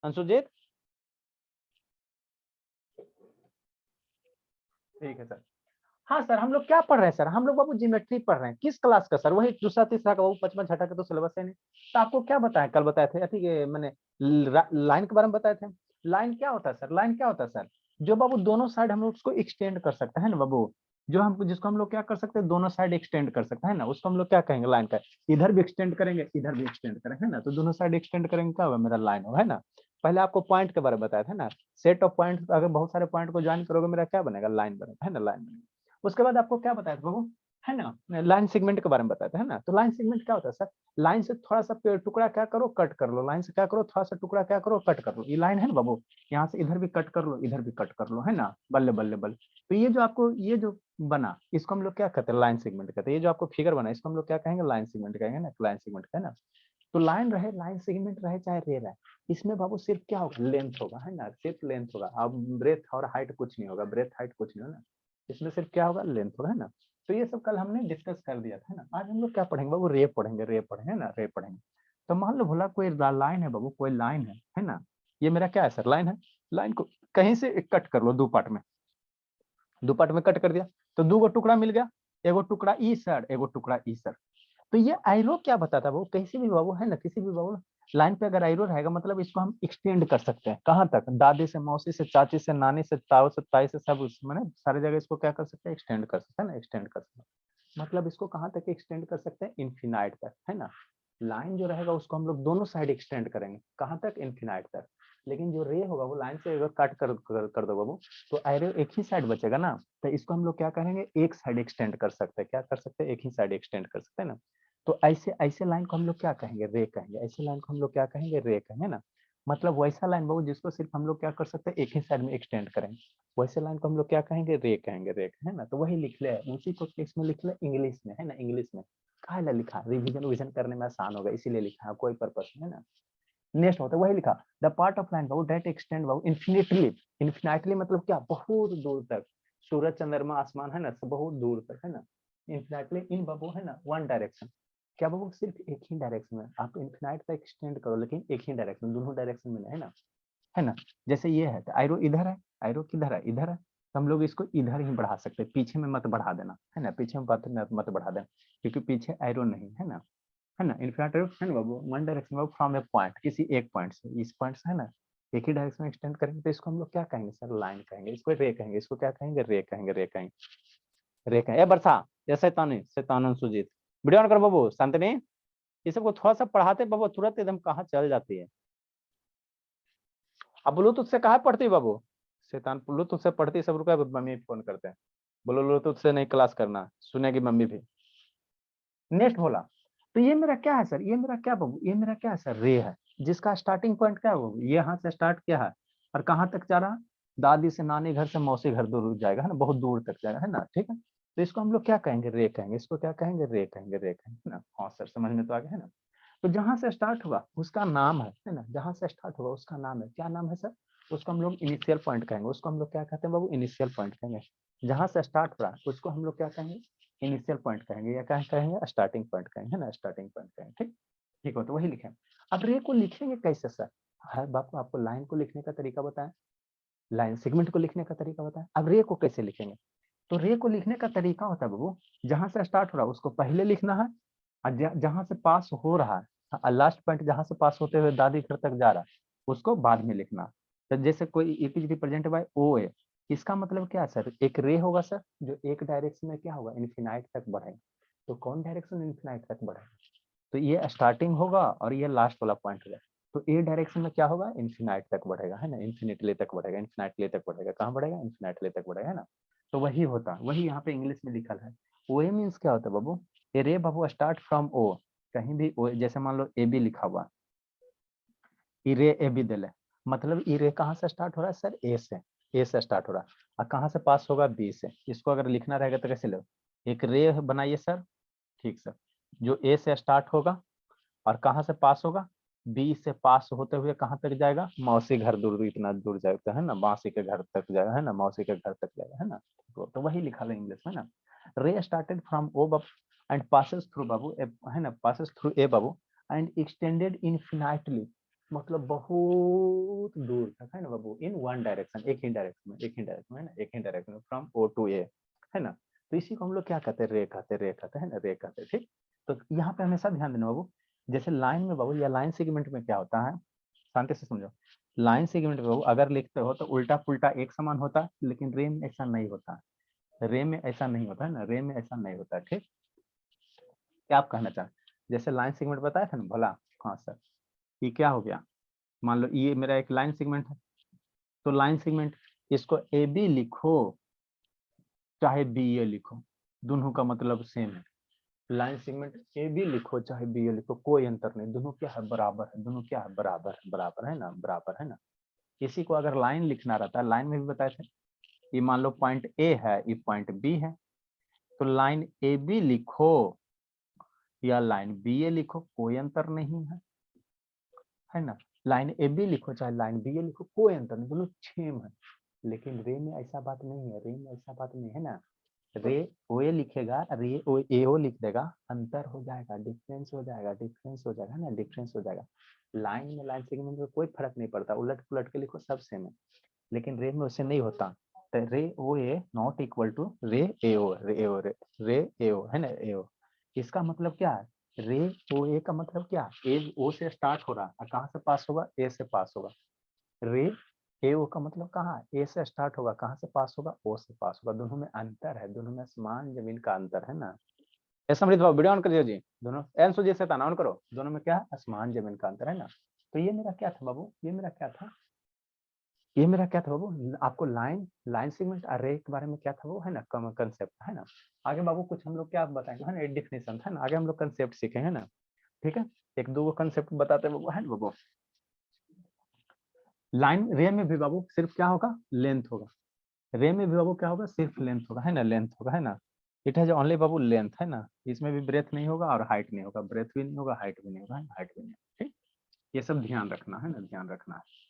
अंशुजीत? ठीक है सर। हाँ सर, हम लोग क्या पढ़ रहे हैं सर? हम लोग बाबू ज्योमेट्री पढ़ रहे हैं। किस क्लास का सर? वही दूसरा तीसरा का, बाबू पचपन छठा का तो सिलेबस है नहीं। तो आपको क्या बताया, कल बताए थे? ठीक है, मैंने लाइन के बारे में बताए थे। लाइन क्या होता है सर? लाइन क्या होता है सर? जो बाबू दोनों साइड हम लोग उसको एक्सटेंड कर सकते हैं ना बाबू, जो हम जिसको हम लोग क्या कर सकते हैं, दोनों साइड एक्सटेंड कर सकते हैं ना, उसको हम लोग क्या कहेंगे? लाइन का। इधर भी एक्सटेंड करेंगे, इधर भी एक्सटेंड करेंगे, है ना, तो दोनों साइड एक्सटेंड करेंगे, क्या होगा? मेरा लाइन होगा, है ना। पहले आपको पॉइंट के बारे में बताया था ना, सेट ऑफ पॉइंट, अगर बहुत सारे पॉइंट को ज्वाइन करोगे मेरा क्या बनेगा? लाइन बनेगा, है ना, लाइन बनेगा। उसके बाद आपको क्या बताया था बाबू, है ना, लाइन सेगमेंट के बारे में बताया था, है ना। तो लाइन सेगमेंट क्या होता है सर? लाइन से थोड़ा सा टुकड़ा क्या करो, कट कर लो। लाइन से क्या करो, थोड़ा सा टुकड़ा क्या करो, कट कर लो। ये लाइन है ना बाबू, यहाँ से इधर भी कट कर लो, इधर भी कट कर लो, है ना, बल्ले बल्ले बल्ले। तो ये जो आपको ये जो बना, इसको हम लोग क्या कहते हैं? लाइन सेगमेंट कहते हैं। ये जो आपको फिगर बना, इसको हम लोग क्या कहेंगे? लाइन सेगमेंट कहेंगे ना, लाइन सेगमेंट है ना। तो लाइन रहे, लाइन सेगमेंट रहे, चाहे रे रहे, इसमें बाबू सिर्फ क्या होगा? लेंथ होगा, है ना, सिर्फ लेंथ होगा। अब ब्रेथ और हाइट कुछ नहीं होगा, ब्रेथ हाइट कुछ नहीं होगा ना, इसमें सिर्फ क्या होगा? लेंथ होगा, है ना। तो ये सब कल हमने डिस्कस कर दिया था, है ना। आज हम लोग क्या पढ़ेंगे बाबू? रे पढ़ेंगे, रे पढ़ेंगे ना, रे पढ़ेंगे। तो मान लो भोला कोई लाइन है बाबू, कोई लाइन है ना। ये मेरा क्या है सर? लाइन है। लाइन को कहीं से कट कर लो, दो पार्ट में, दो पार्ट में कट कर दिया, तो दो गो टुकड़ा मिल गया। एगो टुकड़ा ई सर, एगो टुकड़ा ई सर। तो ये एरो क्या बताता है बाबू? किसी भी बाबू, है ना, किसी भी बाबू लाइन पे अगर एरो रहेगा, मतलब इसको हम एक्सटेंड कर सकते हैं। कहाँ तक? दादी से, मौसी से, चाची से, नानी से, ताऊ से, ताई से, सब मैंने सारी जगह इसको क्या कर सकते हैं? एक्सटेंड कर सकते हैं ना, एक्सटेंड कर सकते हैं। मतलब इसको कहाँ तक एक्सटेंड कर सकते हैं? इन्फिनाइट तक, है ना। लाइन जो रहेगा उसको हम लोग दोनों साइड एक्सटेंड करेंगे, कहाँ तक? इन्फिनाइट तक। लेकिन जो रे होगा वो लाइन से अगर कट कर दो बाबू, तो एरो एक ही साइड बचेगा ना। तो इसको हम लोग क्या करेंगे? एक साइड एक्सटेंड कर सकते हैं। क्या कर सकते हैं? एक ही साइड एक्सटेंड कर सकते हैं ना। तो ऐसे ऐसे लाइन को हम लोग क्या कहेंगे? रे कहेंगे। ऐसे लाइन को हम लोग क्या कहेंगे? रे कहेंगे ना। मतलब वैसा लाइन बाबू जिसको सिर्फ हम लोग क्या कर सकते हैं? एक ही साइड में एक्सटेंड करेंगे, वैसे लाइन को हम लोग क्या कहेंगे? रे कहेंगे, रे, है ना। तो वही लिख ले, उसी को इसमें लिख ले इंग्लिश में, है ना, इंग्लिश में। काहे लिखा? रिवीजन विजन करने में आसान होगा, इसीलिए लिखा, कोई पर्पस नहीं, है ना। नेक्स्ट होता है, वही लिखा, द पार्ट ऑफ लाइन बाबू डेट एक्सटेंड बाबू इन्फिनिटली। इन्फिनिटली मतलब क्या? बहुत दूर तक। सूरज, चंद्रमा, आसमान, है ना, सब बहुत दूर तक, है ना। इन्फिनिटली इन बाबू, है ना, वन डायरेक्शन। क्या बाबू? सिर्फ एक ही डायरेक्शन में आप इन्फिनाइट तक एक्सटेंड करो, लेकिन एक ही डायरेक्शन, दोनों डायरेक्शन में, है ना, है ना। जैसे ये है, तो आयरो इधर है, आयरो किधर है? इधर है, तो हम लोग इसको इधर ही बढ़ा सकते हैं, पीछे में मत बढ़ा देना, है ना, पीछे में मत बढ़ा देना, क्योंकि पीछे आयरो नहीं है ना, है ना। इन्फिनिट है ना बाबू, वन डायरेक्शन बाबू, फ्रॉम ए पॉइंट, किसी एक पॉइंट से, इस पॉइंट से, है ना, एक ही डायरेक्शन में एक्सटेंड करेंगे, तो इसको हम लोग क्या कहेंगे सर? लाइन कहेंगे। इसको रे कहेंगे, इसको क्या कहेंगे? रे कहेंगे, रे कहेंगे, रे कहेंगे। ए बरसा, ये शैतानी, शैतानन सुजीत, वीडियो ऑन कर बाबू, शांतनी। ये सबको थोड़ा सा पढ़ाते बाबू, तुरंत एकदम कहाँ चल जाती है। अब ब्लूटूथ से कहाँ पढ़ती है बाबू? शैतान, ब्लूटूथ से पढ़ती, सब रुका, मम्मी फोन करते हैं, बोलो ब्लूटूथ से नहीं क्लास करना, सुनेगी मम्मी भी। नेक्स्ट बोला, तो ये मेरा क्या है सर? ये मेरा क्या बाबू? ये मेरा क्या है सर? रे है, जिसका स्टार्टिंग पॉइंट क्या है बाबू? ये यहाँ से स्टार्ट किया है, और कहाँ तक जा रहा? दादी से नानी घर से मौसी घर दूर जाएगा, है ना, बहुत दूर तक जाएगा, है ना, ठीक है। तो इसको हम लोग क्या कहेंगे? रे कहेंगे। इसको क्या कहेंगे? रे कहेंगे, रे कहेंगे, है ना। हाँ सर, समझ में तो आ गया, है ना। तो जहां से स्टार्ट हुआ उसका नाम है ना, जहां से स्टार्ट हुआ उसका नाम है, क्या नाम है सर? उसको हम लोग इनिशियल पॉइंट कहेंगे। उसको हम लोग क्या कहते हैं बाबू? इनिशियल पॉइंट कहेंगे। जहां से स्टार्ट हुआ उसको हम लोग क्या कहेंगे? इनिशियल पॉइंट कहेंगे, या क्या कहेंगे? स्टार्टिंग पॉइंट कहेंगे, है ना, स्टार्टिंग पॉइंट कहेंगे, ठीक। ठीक हो, तो वही लिखें। अब रे को लिखेंगे कैसे सर? हर बाप आपको लाइन को लिखने का तरीका बताएं, लाइन सेगमेंट को लिखने का तरीका बताएं, अब रे को कैसे लिखेंगे? तो रे को लिखने का तरीका होता है बाबू, जहां से स्टार्ट हो रहा है उसको पहले लिखना है, और जहां से पास हो रहा है, लास्ट पॉइंट जहां से पास होते हुए दादी घर तक जा रहा है, उसको बाद में लिखना। तो जैसे कोई इट इज रिप्रेजेंट बाय ओ ए, इसका मतलब क्या है सर? एक रे होगा सर, जो एक डायरेक्शन में क्या होगा? इन्फिनाइट तक बढ़ेगा। तो कौन डायरेक्शन इन्फिनाइट तक बढ़ेगा? तो ये स्टार्टिंग होगा और ये लास्ट वाला पॉइंट होगा। तो ए डायरेक्शन में क्या होगा? इन्फिनाइट तक बढ़ेगा, है ना, इन्फिनिटली तक बढ़ेगा, इन्फिनाइटली तक बढ़ेगा। कहाँ बढ़ेगा? इन्फिनाइटली तक बढ़ेगा, है ना। तो वही होता, वही यहाँ पे इंग्लिश में लिखा है। ओ ए मीन्स क्या होता है बाबू? ए रे बाबू स्टार्ट फ्रॉम ओ, कहीं भी ओ, जैसे मान लो ए बी लिखा हुआ, इरे ए बी दिले, मतलब इरे कहाँ से स्टार्ट हो रहा है सर? ए से, ए से स्टार्ट हो रहा है, और कहाँ से पास होगा? बी से। इसको अगर लिखना रहेगा तो कैसे लो? एक रे बनाइए सर, ठीक सर, जो ए से स्टार्ट होगा और कहाँ से पास होगा? बी से पास होते हुए कहाँ तक जाएगा? मौसी घर दूर, इतना दूर जाएगा, है ना, मौसी के घर तक जाएगा, है ना, मौसी के घर तक जाएगा, है ना। तो वही लिखा है इंग्लिश में ना, रे स्टार्टेड फ्रॉम ओ बाबू एंड पासेस थ्रू बाबू, है ना, पासेस थ्रू ए बाबू एंड एक्सटेंडेड इनफिनाइटली, मतलब बहुत दूर तक, है ना बाबू, इन वन डायरेक्शन, एक ही डायरेक्शन है ना, एक ही डायरेक्शन फ्रॉम ओ टू ए, है ना। तो इसी को हम लोग क्या कहते हैं, रे कहते हैं, रे कहते हैं ना, रे कहते हैं। ठीक, तो यहाँ पे हमेशा ध्यान देना बाबू, जैसे लाइन में बाबू या लाइन सेगमेंट में क्या होता है, शांति से समझो। लाइन सेगमेंट में बाबू अगर लिखते हो तो उल्टा पुल्टा एक समान होता है, लेकिन रे में ऐसा नहीं होता, रे में ऐसा नहीं होता है ना, रे में ऐसा नहीं होता। ठीक, क्या आप कहना चाहें, जैसे लाइन सेगमेंट बताया था ना भला, हाँ सर, ये क्या हो गया, मान लो ये मेरा एक लाइन सेगमेंट है, तो लाइन सेगमेंट इसको ए बी लिखो चाहे बी ए लिखो, दोनों का मतलब सेम है। लाइन सेगमेंट ए बी लिखो चाहे बी ए लिखो, कोई अंतर नहीं, दोनों क्या है, बराबर है, दोनों क्या है, बराबर है, बराबर है ना, बराबर है ना। इसी को अगर लाइन लिखना रहता है, लाइन में भी बताए थे, ये मान लो पॉइंट ए है, ये पॉइंट बी है, तो लाइन ए बी लिखो या लाइन बी ए लिखो, कोई अंतर नहीं है ना। लाइन ए बी लिखो चाहे लाइन बी ए लिखो, कोई अंतर नहीं, दोनों सेम है। लेकिन रे में ऐसा बात नहीं है, रे में ऐसा बात नहीं है ना। रे ओ ए लिखेगा, रे ओ ए ओ लिख देगा, अंतर हो जाएगा, डिफरेंस हो जाएगा, डिफरेंस हो जाएगा ना, डिफरेंस हो जाएगा। लाइन में लाइन सेगमेंट में कोई फर्क नहीं पड़ता, उलट पुलट के लिखो सब सेम है, लेकिन रे में उससे नहीं होता। तो रे ओ ए नॉट इक्वल टू रे ए ओ, रे ए ओ, रे ए ओ है ना, ए ओ। इसका मतलब क्या है, रे ओ ए का मतलब क्या, ए ओ से स्टार्ट हो रहा है, कहाँ से पास होगा, ए से पास होगा। रे ए ओ का मतलब कहाँ, ए से स्टार्ट होगा, कहाँ से पास होगा, ओ से पास होगा। दोनों में अंतर है, दोनों में आसमान जमीन का अंतर है ना। समृद्ध बाबू वीडियो ऑन कर दियो जी, दोनों एन सुजीत से ऑन करो, दोनों में क्या है, आसमान जमीन का अंतर है ना। तो ये मेरा क्या था बाबू, ये मेरा क्या था, ये मेरा क्या था बाबू, आपको लाइन लाइन सेगमेंट अरे के बारे में क्या था वो, है ना, कंसेप्ट है ना। आगे बाबू कुछ हम लोग क्या बताएंगे, है ना, डिफिनेशन है ना, आगे हम लोग कंसेप्ट सीखेंगे ना। ठीक है, एक दो कंसेप्ट बताते हैं बाबू, है ना बाबू। लाइन रे में भी बाबू सिर्फ क्या होगा, लेंथ होगा, रे में भी बाबू क्या होगा, सिर्फ लेंथ होगा, है ना, लेंथ होगा, है ना। It has only Babu length, है ना, इसमें भी ब्रेथ नहीं होगा और हाइट नहीं होगा, ब्रेथ भी नहीं होगा, हाइट भी नहीं होगा, हाइट भी नहीं होगा। ठीक, ये सब ध्यान रखना है ना, ध्यान रखना है।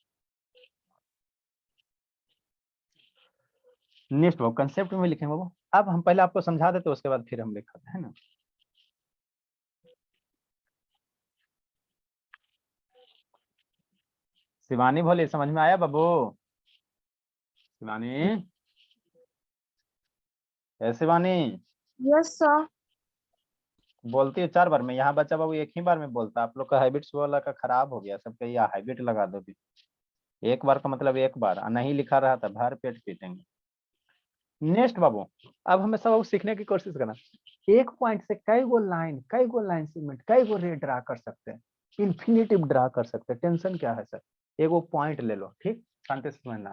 नेक्स्ट बाबू कंसेप्ट में लिखेंगे बाबू, अब हम पहले आपको समझा देते उसके बाद फिर हम लिखते हैं ना। शिवानी बोली, समझ में आया बाबू, शिवानी, है शिवानी, यस सर। बोलती है 4 बार में, यहाँ बच्चा बाबू एक ही बार में बोलता है, आप लोग का हैबिट वाला का खराब हो गया, सबका ये हैबिट लगा दो भी, एक बार का मतलब एक बार, नहीं लिखा रहा था भर पेट पीटेंगे। नेक्स्ट बाबू, अब हमें सब सीखने की कोशिश करना, एक पॉइंट से कई गो लाइन सेगमेंट, कई गो रे ड्रा कर सकते हैं, इन्फिनिटिव ड्रा कर सकते हैं, टेंशन क्या है सर, एगो पॉइंट ले लो, ठीक, शांति से समझना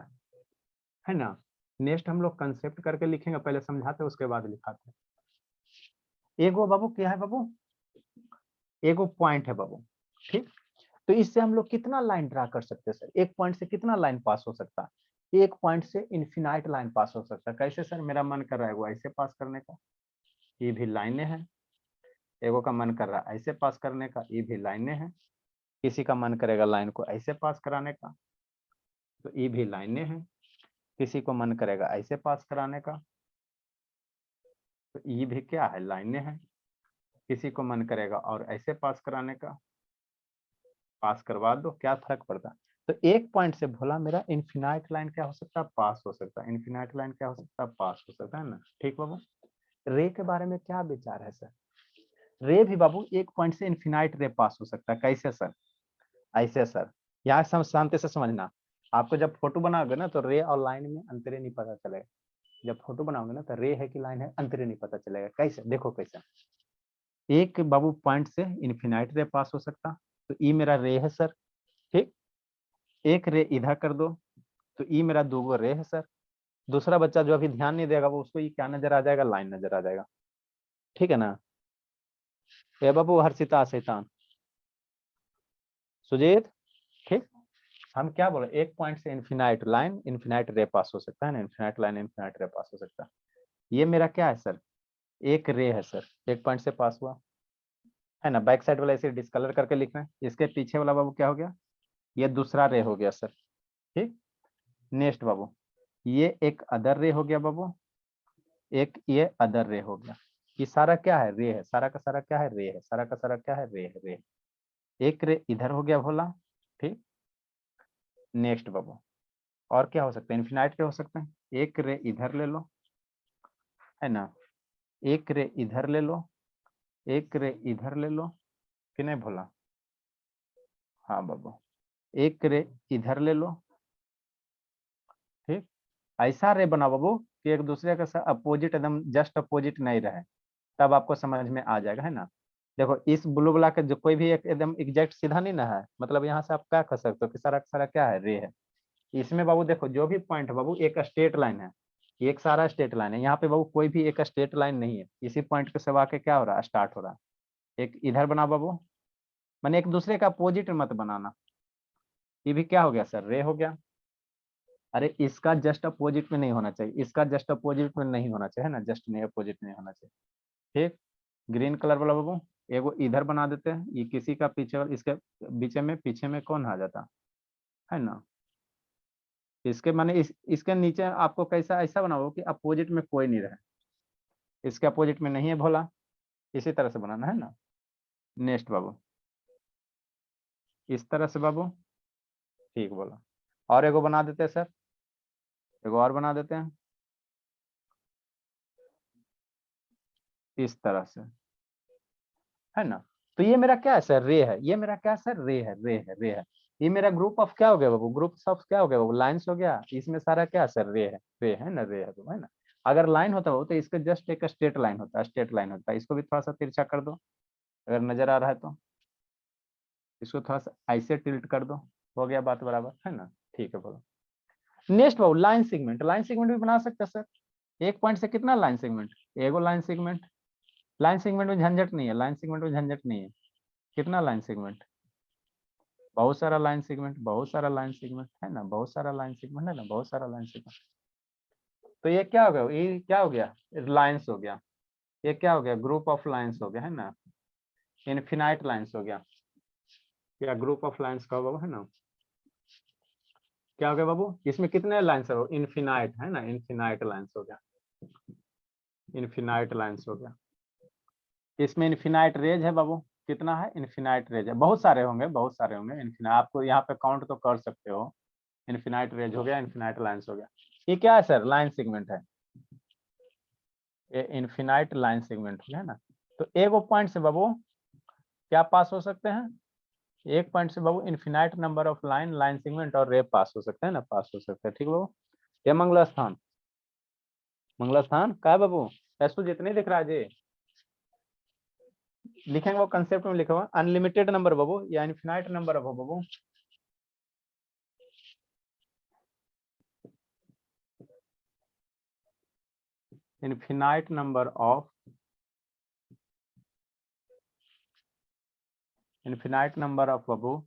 है ना। नेक्स्ट हम लोग कंसेप्ट करके लिखेंगे, पहले समझाते उसके बाद लिखाते। एगो बाबू क्या है बाबू, एगो पॉइंट है बाबू, ठीक। तो इससे हम लोग कितना लाइन ड्रा कर सकते हैं सर, एक पॉइंट से कितना लाइन पास हो सकता है, एक पॉइंट से इन्फिनाइट लाइन पास हो सकता है। कैसे सर, मेरा मन कर रहा है वो ऐसे पास करने का, ये भी लाइनें हैं, एगो का मन कर रहा है ऐसे पास करने का, ये भी लाइनें हैं, किसी का मन करेगा लाइन को ऐसे पास कराने का, तो ये भी लाइनें हैं, किसी को मन करेगा ऐसे पास कराने का, तो ये भी क्या है, लाइनें हैं, किसी को मन करेगा और ऐसे पास कराने का, पास करवा दो, क्या फर्क पड़ता है। तो एक पॉइंट से भोला मेरा इन्फिनाइट लाइन क्या हो सकता है, पास हो सकता है, इन्फिनाइट लाइन क्या हो सकता है, पास हो सकता है ना। ठीक बाबू, रे के बारे में क्या विचार है सर, रे भी बाबू एक पॉइंट से इन्फिनाइट रे पास हो सकता है, कैसे सर, ऐसे सर, यहाँ शांति से समझना, आपको जब फोटो बनाओगे ना तो रे और लाइन में अंतर नहीं पता चलेगा, जब फोटो बनाओगे ना तो रे है कि लाइन है, अंतर नहीं पता चलेगा। कैसे, देखो कैसे, एक बाबू पॉइंट से इन्फिनाइट रे पास हो सकता, तो ई मेरा रे है सर, ठीक, एक रे इधर कर दो, तो ई मेरा दो रे है सर। दूसरा बच्चा जो अभी ध्यान नहीं देगा वो, उसको ये क्या नजर आ जाएगा, लाइन नजर आ जाएगा, ठीक है ना। ये बाबू हर्षिता शैतान सुजीत, ठीक, हम क्या बोले, एक पॉइंट से इन्फिनाइट लाइन इन्फिनाइट रे पास हो सकता है ना, इन्फिनाइट लाइन इन्फिनाइट रे पास हो सकता है। ये मेरा क्या है सर, एक रे है सर, एक पॉइंट से पास हुआ है ना, बैक साइड वाला ऐसे डिस्कलर करके लिखना है, इसके पीछे वाला बाबू क्या हो गया, ये दूसरा रे हो गया सर, ठीक। नेक्स्ट बाबू, ये एक अदर रे हो गया बाबू, एक ये अदर रे हो गया, ये सारा क्या है, रे है, सारा का सारा क्या है, रे है, सारा का सारा क्या है, रे है, रे। एक रे इधर हो गया भोला, ठीक, नेक्स्ट बाबू, और क्या हो सकता है, इन्फिनाइट के हो सकते हैं। एक रे इधर ले लो, है ना, एक रे इधर ले लो, एक रे इधर ले लो, कि नहीं भोला? हाँ बाबू, एक रे इधर ले लो, ठीक। ऐसा रे बनाओ बाबू कि एक दूसरे का अपोजिट, एकदम जस्ट अपोजिट नहीं रहे, तब आपको समझ में आ जाएगा, है ना। देखो इस ब्लू वाला का जो कोई भी एक एकदम एग्जैक्ट सीधा नहीं ना है, मतलब यहाँ से आप क्या कर सकते हो कि सारा सारा क्या है, रे है। इसमें बाबू देखो जो भी पॉइंट है बाबू एक स्ट्रेट लाइन है, एक सारा स्ट्रेट लाइन है। यहाँ पे बाबू कोई भी एक स्ट्रेट लाइन नहीं है, इसी पॉइंट के सिवा के क्या हो रहा है, स्टार्ट हो रहा है। एक इधर बना बाबू, मैंने एक दूसरे का अपोजिट मत बनाना। ये भी क्या हो गया सर, रे हो गया। अरे इसका जस्ट अपोजिट में नहीं होना चाहिए, इसका जस्ट अपोजिट में नहीं होना चाहिए, है ना, जस्ट नहीं अपोजिट नहीं होना चाहिए, ठीक। ग्रीन कलर वाला बाबू एगो इधर बना देते हैं, ये किसी का पीछे, इसके पीछे में कौन आ जाता है ना। इसके माने इसके नीचे आपको कैसा ऐसा बनाओ कि अपोजिट में कोई नहीं रहे, इसके अपोजिट में नहीं है भोला, इसी तरह से बनाना है ना। नेक्स्ट बाबू, इस तरह से बाबू, ठीक बोला। और एगो बना देते हैं सर, एगो और बना देते हैं इस तरह से, है ना। तो ये मेरा क्या है सर, रे है। ये मेरा क्या सर, रे है, रे है, रे है। ये मेरा ग्रुप ऑफ क्या हो गया बाबू, ग्रुप ऑफ क्या हो गया बाबू, लाइंस हो गया। इसमें सारा क्या सर, रे है, रे है ना, रे है बाबू, है ना। अगर लाइन होता हो तो इसका जस्ट एक स्ट्रेट लाइन होता है, स्ट्रेट लाइन होता है। इसको भी थोड़ा सा तिरछा कर दो, अगर नजर आ रहा है तो इसको थोड़ा सा ऐसे टिल्ट कर दो, हो गया बात बराबर, है ना। ठीक है बोलो। नेक्स्ट बाबू, लाइन सेगमेंट। लाइन सेगमेंट भी बना सकते हैं सर। एक पॉइंट से कितना लाइन सेगमेंट, एगो लाइन सेगमेंट। लाइन सेगमेंट में झंझट नहीं है, लाइन सेगमेंट में झंझट नहीं है। कितना लाइन सेगमेंट, बहुत सारा लाइन सेगमेंट, बहुत सारा लाइन सेगमेंट, है ना, बहुत सारा लाइन सेगमेंट, है ना, बहुत सारा लाइन सेगमेंट। तो ये क्या हो गया, ये क्या हो गया, लाइंस हो गया। ये क्या हो गया, ग्रुप ऑफ लाइंस हो गया, है ना, इनफिनाइट लाइंस हो गया। क्या ग्रुप ऑफ लाइंस का बाबू, है ना, क्या हो गया बाबू, इसमें कितने लाइंस है, इनफिनाइट, है ना, इनफिनाइट लाइंस हो गया, इनफिनाइट लाइंस हो गया। इसमें इनफिनाइट रेंज है बाबू, कितना है, इनफिनाइट रेंज है, बहुत सारे होंगे, बहुत सारे होंगे इनफिनाइट, आपको यहाँ पे काउंट तो कर सकते हो। इनफिनाइट रेंज हो गया, इनफिनाइट लाइंस हो गया। ये क्या है सर, लाइन सेगमेंट है, ये इनफिनाइट लाइन सेगमेंट है ना। तो एक पॉइंट से बाबू क्या पास हो सकते हैं, एक पॉइंट से बाबू infinite number of line, line segment और रे पास हो सकते हैं ना, पास हो सकते हैं, ठीक बाबू। ये मंगल स्थान, मंगल स्थान का है बाबू, ऐसो जितने दिख रहा है जी, लिखेंगे वो कंसेप्ट में लिखा हुआ अनलिमिटेड नंबर बाबू या इनफिनाइट नंबर ऑफ बाबू, infinite number of, infinite number of बाबू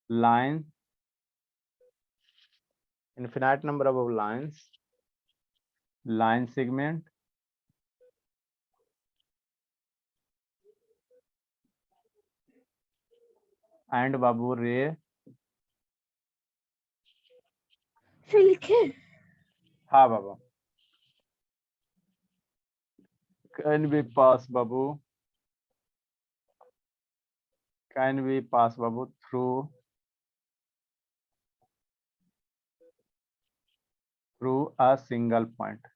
line, infinite number of lines, line segment and बाबू रे, लिखे हाँ बाबू, कैन बी पास बाबू, कैन बी पास बाबू थ्रू अ सिंगल पॉइंट।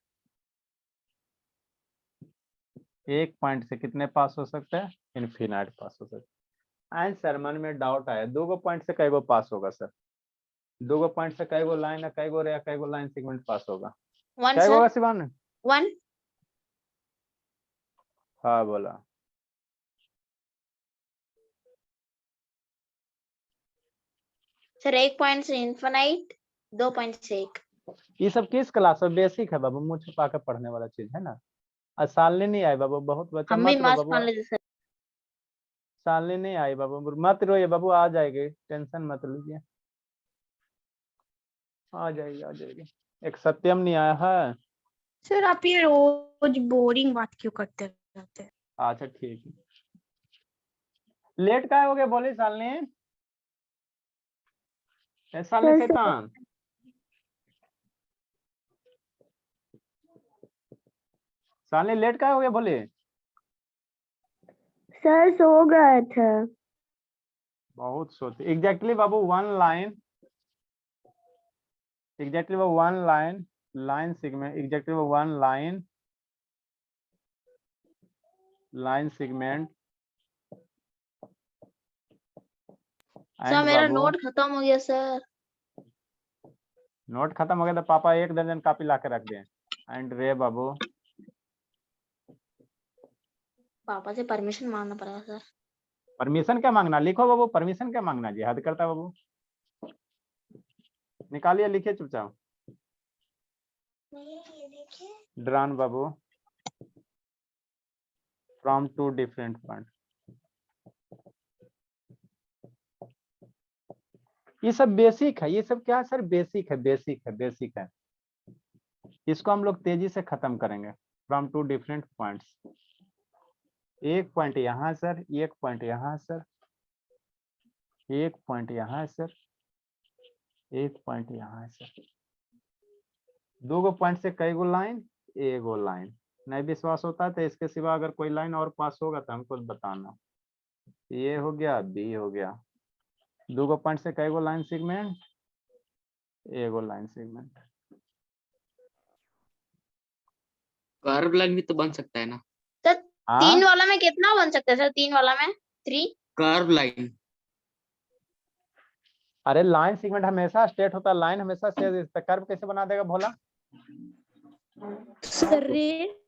एक पॉइंट से कितने पास हो सकते हैं, इनफिनाइट पास हो सकते हैं। एंड सर मन में डाउट आया, दो गो पॉइंट से कई गो पास होगा सर, दो गो पॉइंट से कई गो लाइन, कई गो रे, कई गो लाइन सेगमेंट पास होगा, वन कई गो होगा सर, शिवान? वन हाँ बोला, सर। एक पॉइंट से इन्फिनाइट, 2 पॉइंट से एक। ये सब किस क्लास में, बेसिक है बाबू, मुंह छुपा के पढ़ने वाला चीज है ना। सालनी नहीं आई बाबू, बहुत बच्चा हम भी मत रो मास बाबू, मान लेते सर। सालनी नहीं आई बाबू, मत रोइए बाबू, आ जाएगी, टेंशन मत लीजिए, आ जाएगी, आ जाएगी। एक सत्यम नहीं आया है। सर आप ये रोज बोरिंग बात क्यों करते रहते हैं? अच्छा ठीक है, लेट का हो गया बोले सालनी, सालनी शैतान, सालनी लेट का हो गया बोले। सर सो गए थे। बहुत सोते एग्जैक्टली बाबू, one line exactly of one line, line segment, exactly of one line, line segment sir and मेरा बाबू। नोट खत्म हो गया सर। नोट खत्म हो गया तो पापा 1 दर्जन कॉपी ला के रख दें। एंड रे बाबू। पापा से परमिशन मांगना पड़ेगा सर। परमिशन क्या मांगना, लिखो बाबू, परमिशन क्या मांगना जी, हद करता बाबू। निकालिए, लिखिए चुपचाप। Drawn Babu from 2 different point. ये सब बेसिक है, ये सब क्या है सर, बेसिक है, बेसिक है, बेसिक है। इसको हम लोग तेजी से खत्म करेंगे। फ्रॉम 2 डिफरेंट पॉइंट्स, एक पॉइंट यहाँ सर, एक पॉइंट यहाँ सर, एक पॉइंट यहाँ है सर, एक पॉइंट यहाँ है सर। 2 गो पॉइंट से कई गो लाइन, एगो लाइन। नहीं विश्वास होता है तो इसके सिवा अगर कोई लाइन और पास होगा तो हमको बताना। ये हो गया, बी हो गया। 2 गो पॉइंट से कई गो लाइन सेगमेंट, एगो लाइन सेगमेंट। कर्व लाइन भी तो बन सकता है ना। सर हाँ 3 वाला में कितना बन सकता है सर, 3 वाला में 3। Curve line. अरे लाइन सेगमेंट हमेशा स्ट्रेट होता है, लाइन हमेशा से कर्व कैसे बना देगा भोला। सर रे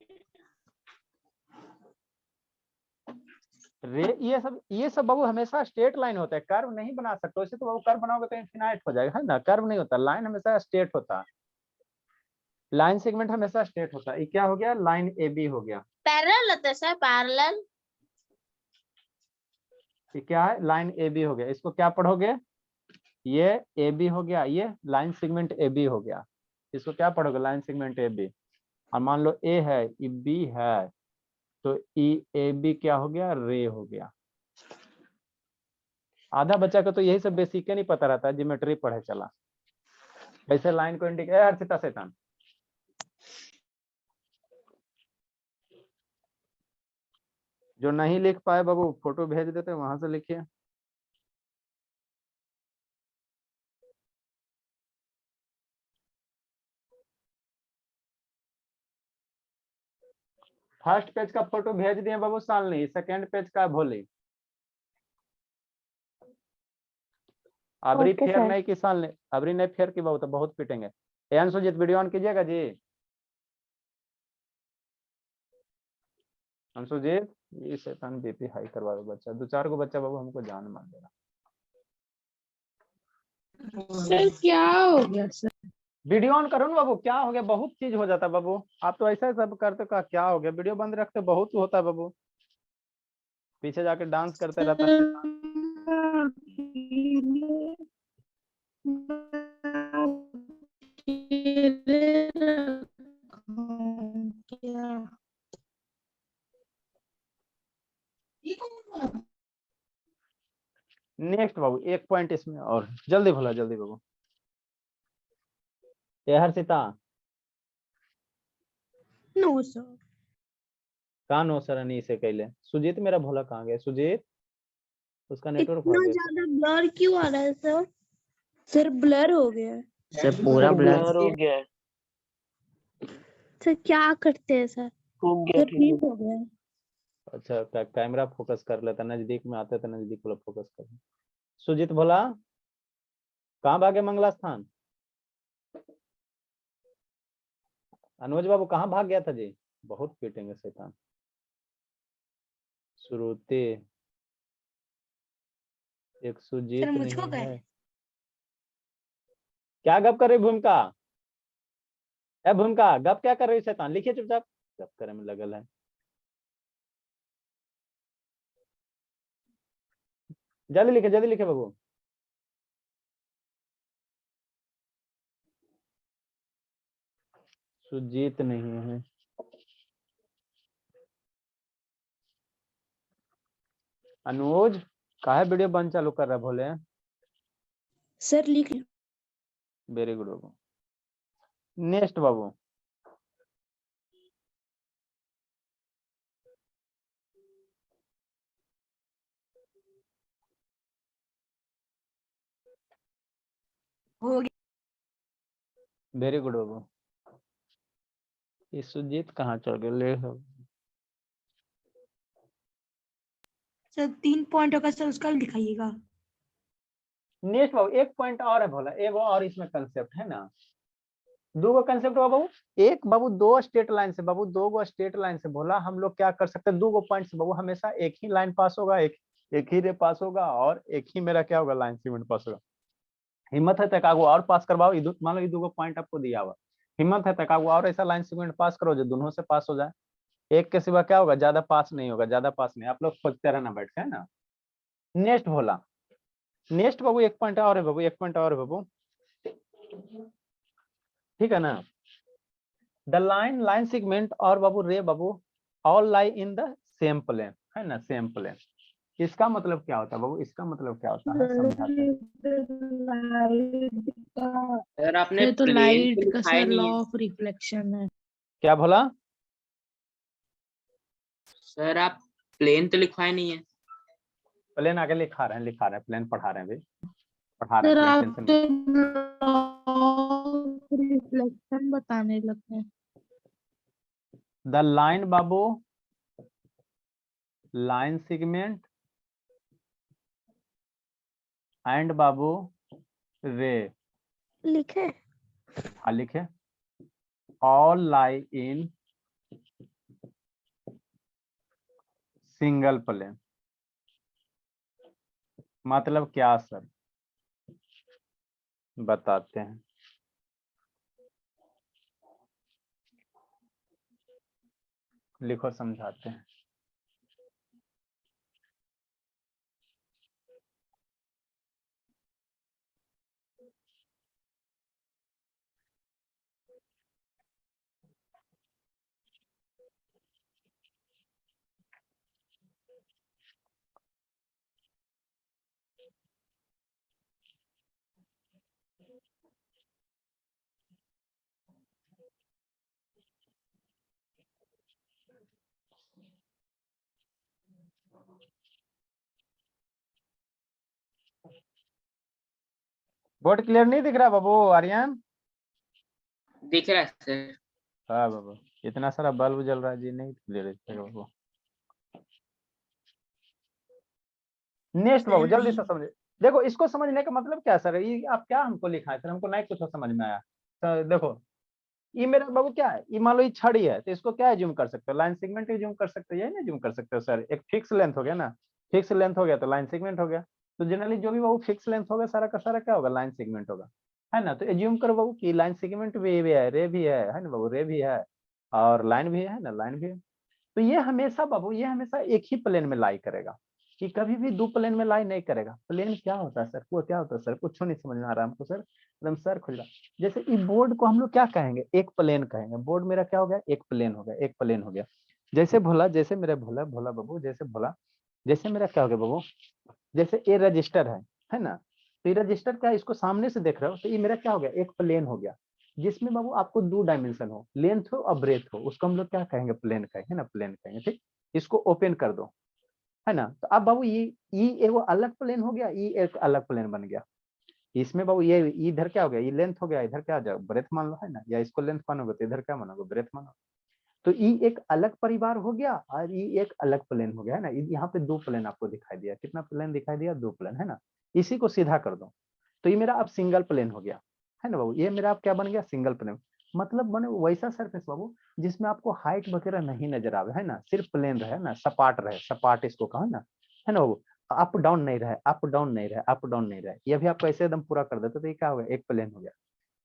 ये सब बाबू हमेशा स्ट्रेट लाइन होता है, कर्व नहीं बना सकते। वैसे तो बाबू कर्व बनाओगे तो इनफिनाइट हो जाएगा, है ना। कर्व नहीं होता, लाइन हमेशा स्ट्रेट होता है। लाइन सेगमेंट हमेशा स्ट्रेट होता है। ये क्या हो गया, लाइन ए बी हो गया। पैरेलल होता है सर, पैरेलल। ये क्या है, लाइन ए बी हो गया। इसको क्या पढ़ोगे, ये ए बी हो गया, ये लाइन सेगमेंट ए बी हो गया। इसको क्या पढ़ोगे, लाइन सेगमेंट ए बी। और मान लो ए है, ये बी है, तो ई ए बी क्या हो गया, रे हो गया। आधा बच्चा को तो यही सब बेसिक नहीं पता रहता है, ज्योमेट्री पढ़े चला। कैसे लाइन को इंडिकेट, हर्षिता शैतान जो नहीं लिख पाए बाबू फोटो भेज देते, वहां से लिखिए। फर्स्ट पेज का फोटो भेज दिए बाबू सालनी, सेकंड पेज का भोली। अबरी ओके फेयर सर। नहीं की सालनी, अबरी नहीं फेयर की बाबू तो बहुत पिटेंगे। एन सुजीत वीडियो ऑन कीजिएगा जी। अंशुजीत, ये शैतान बीपी हाई करवा दो बच्चा, 2-4 को बच्चा बाबू हमको जान मार देगा। सर क्या हो गया सर? वीडियो ऑन करो ना बाबू, क्या हो गया, बहुत चीज हो जाता है बाबू। आप तो ऐसा सब करते का, क्या हो गया, वीडियो बंद रखते बहुत होता है बाबू। पीछे जाके डांस करते रहता है। नेक्स्ट बाबू, एक पॉइंट इसमें और, जल्दी भोला जल्दी बाबू। ये हर्षिता नो सर। कहाँ नो सरनी से कैले। सुजीत मेरा भोला कहाँ गया, सुजीत उसका नेटवर्क इतना हो गया। ज्यादा ब्लर क्यों आ रहा है सर? सर ब्लर हो गया है। सर पूरा ब्लर हो गया। सर क्या करते हैं सर? सर ठीक हो गया है। अच्छा कैमरा फोकस कर लेता, नजदीक में आते तो नजदीक वाला फोकस कर। सुजीत भोला कहाँ भागे, मंगला स्थान। अनुज बाबू कहाँ भाग गया था जी, बहुत पीटेंगे शैतान। श्रुति, एक सुजीत नहीं है। क्या गप कर रही भूमिका, ए भूमिका गप क्या कर रही शैतान, लिखिए चुपचाप, गप करे में लगल है। जल्दी लिखे बाबू। सुजीत नहीं है। अनुज काहे वीडियो बंद चालू कर रहा है भोले। सर लिख लो। वेरी गुड बाबू। नेक्स्ट बाबू, हो गया वेरी गुड बाबू। ये सुजीत कहाँ चल गए ले हो। सर 3 पॉइंट होगा सर, उसका लिखाइएगा। नेक्स्ट बाबू एक पॉइंट और है बोला, एगो और इसमें कंसेप्ट है ना, दो गो कंसेप्ट हुआ बाबू। एक बाबू दो स्ट्रेट लाइन से, बाबू दो गो स्ट्रेट लाइन से बोला हम लोग क्या कर सकते हैं, दो गो पॉइंट से बाबू हमेशा एक ही लाइन पास होगा, एक ही रे पास होगा, और एक ही मेरा क्या होगा लाइन सेगमेंट पास होगा। हिम्मत है तक और पास करवाओ, मान लो ये दो गो पॉइंट आपको दिया हुआ, हिम्मत है तक और ऐसा लाइन सेगमेंट पास करो जो दोनों से पास हो जाए। एक के सिवा क्या होगा, ज्यादा पास नहीं होगा, ज्यादा पास नहीं, आप लोग खोजते रहना बैठ के, है ना। नेक्स्ट बोला, नेक्स्ट बाबू एक पॉइंट और है बाबू, एक पॉइंट और है बाबू, ठीक है ना। द लाइन सेगमेंट और बाबू रे बाबू all lie in the same plane, है ना, सेम प्लेन। इसका मतलब क्या होता है बाबू, इसका मतलब क्या होता है, समझाते हैं। सर आपने ये तो प्लेन लाइट तो का लिखा ही सर लॉ नहीं है। ऑफ रिफ्लेक्शन है। क्या बोला सर आप प्लेन तो लिखवाए नहीं है। प्लेन आगे लिखा रहे हैं, प्लेन पढ़ा रहे हैं अभी, पढ़ा रहे सर हैं, आप प्लेन टेंशन तो लॉ ऑफ रिफ्लेक्शन बताने लगते हैं। द लाइन बाबू, लाइन सेगमेंट एंड बाबू रे, लिखे हाँ लिखे, all lie in single plane. मतलब क्या सर, बताते हैं। लिखो समझाते हैं। बोर्ड क्लियर नहीं दिख रहा बाबू आर्यन? दिख रहा है सर। हाँ बाबू, इतना सारा बल्ब जल रहा है जी, नहीं क्लियर दिखेगा बाबू। नेक्स्ट बाबू जल्दी से समझे, देखो इसको समझने का मतलब क्या सर, ये आप क्या हमको लिखा है सर, हमको नहीं कुछ समझ में आया। तो देखो ये मेरा बाबू क्या है, ये मान लो ये छड़ी है, तो इसको क्या जूम कर सकते हो, लाइन सेगमेंट ही जूम कर सकते हो, यही ना जूम कर सकते हो सर। एक फिक्स लेंथ हो गया ना, फिक्स लेंथ हो गया तो लाइन सेगमेंट हो गया। तो जनरली जो भी बाबू फिक्स लेंथ होगा सारा का सारा क्या होगा, लाइन सेगमेंट होगा, है ना। तो एज्यूम करो बाबू कि लाइन सेगमेंट भी है, रे भी है ना बाबू, रे भी है, और लाइन भी है ना, लाइन भी है। तो ये हमेशा बाबू, ये हमेशा एक ही प्लेन में लाई करेगा, कि कभी भी दो प्लेन में लाई नहीं करेगा। प्लेन क्या होता है सर, वो क्या होता है सर, कुछ नहीं समझ में आ रहा हमको सर, एकदम सर खुल रहा। जैसे इस बोर्ड को हम लोग क्या कहेंगे, एक प्लेन कहेंगे, बोर्ड मेरा क्या हो गया, एक प्लेन हो गया, एक प्लेन हो गया। जैसे भोला, जैसे मेरा भोला, भोला बाबू, जैसे भोला, जैसे मेरा क्या हो गया बाबू, जैसे ये रजिस्टर है ना। तो ये रजिस्टर क्या है, इसको सामने से देख रहे हो, तो ये मेरा क्या हो गया, एक प्लेन हो गया, जिसमें बाबू आपको दो डायमेंशन हो, लेंथ हो और ब्रेथ हो, उसको हम लोग क्या कहेंगे, प्लेन कहेंगे, है ना, प्लेन कहेंगे। ठीक, इसको ओपन कर दो, है ना। तो अब बाबू ये एगो अलग प्लेन हो गया, ये एक अलग प्लेन बन गया। इसमें बाबू ये इधर क्या हो गया, ये लेंथ हो गया, इधर क्या आ जाएगा, ब्रेथ मान लो, है ना, या इसको लेंथ मानोगे तो इधर क्या मानोगे, ब्रेथ मानो। तो ये एक अलग परिवार हो गया, और ये एक अलग प्लेन हो गया, है ना। यहाँ पे दो प्लेन आपको दिखाई दिया, कितना प्लेन दिखाई दिया, दो प्लेन, है ना। इसी को सीधा कर दो, तो ये मेरा अब सिंगल प्लेन हो गया, है ना बाबू। ये मेरा अब क्या बन गया, सिंगल प्लेन। मतलब बने वैसा सरफेस बाबू जिसमें आपको हाइट वगैरह नहीं नजर आवे, है ना, सिर्फ प्लेन रहे ना, सपाट रहे, सपाट इसको कहो ना, है ना बाबू। अप डाउन नहीं रहे, अप डाउन नहीं रहे, अप डाउन नहीं रहे। ये भी आप ऐसे एकदम पूरा कर देते तो ये क्या हो गया, एक प्लेन हो गया।